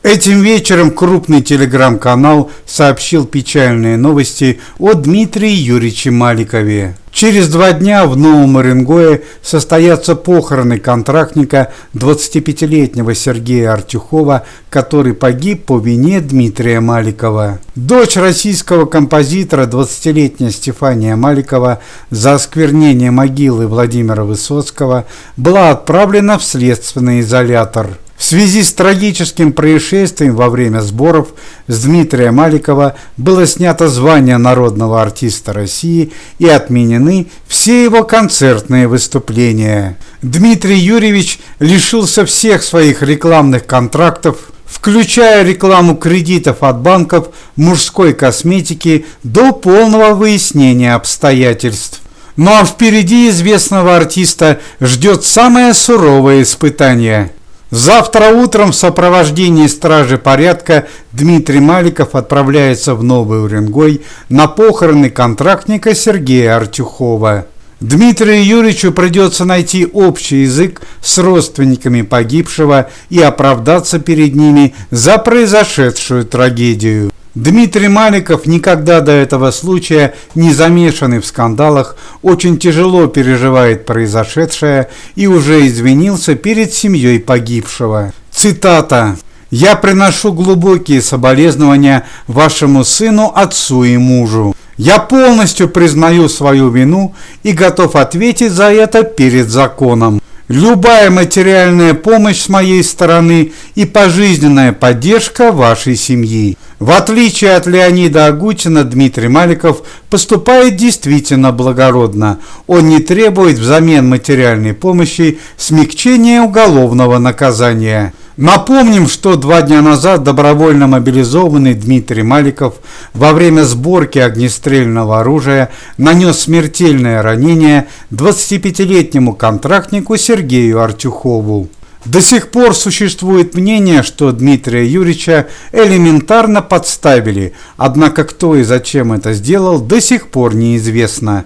Этим вечером крупный телеграм-канал сообщил печальные новости о Дмитрии Юрьевиче Маликове. Через 2 дня в Новом Уренгое состоятся похороны контрактника 25-летнего Сергея Артюхова, который погиб по вине Дмитрия Маликова. Дочь российского композитора, 20-летняя Стефания Маликова, за осквернение могилы Владимира Высоцкого была отправлена в следственный изолятор. В связи с трагическим происшествием во время сборов с Дмитрия Маликова было снято звание народного артиста России и отменены все его концертные выступления. Дмитрий Юрьевич лишился всех своих рекламных контрактов, включая рекламу кредитов от банков, мужской косметики до полного выяснения обстоятельств. Ну а впереди известного артиста ждет самое суровое испытание. Завтра утром в сопровождении стражи порядка Дмитрий Маликов отправляется в Новый Уренгой на похороны контрактника Сергея Артюхова. Дмитрию Юрьевичу придется найти общий язык с родственниками погибшего и оправдаться перед ними за произошедшую трагедию. Дмитрий Маликов, никогда до этого случая не замешанный в скандалах, очень тяжело переживает произошедшее и уже извинился перед семьей погибшего. Цитата: «Я приношу глубокие соболезнования вашему сыну, отцу и мужу. Я полностью признаю свою вину и готов ответить за это перед законом. Любая материальная помощь с моей стороны и пожизненная поддержка вашей семьи». В отличие от Леонида Агутина, Дмитрий Маликов поступает действительно благородно. Он не требует взамен материальной помощи смягчения уголовного наказания. Напомним, что 2 дня назад добровольно мобилизованный Дмитрий Маликов во время сборки огнестрельного оружия нанес смертельное ранение 25-летнему контрактнику Сергею Артюхову. До сих пор существует мнение, что Дмитрия Юрьевича элементарно подставили, однако кто и зачем это сделал, до сих пор неизвестно.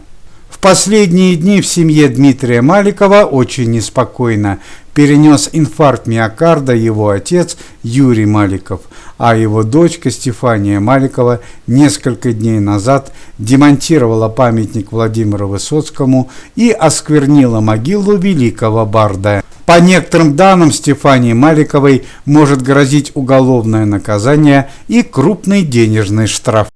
В последние дни в семье Дмитрия Маликова очень неспокойно. Перенес инфаркт миокарда его отец Юрий Маликов, а его дочка Стефания Маликова несколько дней назад демонтировала памятник Владимиру Высоцкому и осквернила могилу великого барда. По некоторым данным, Стефании Маликовой может грозить уголовное наказание и крупный денежный штраф.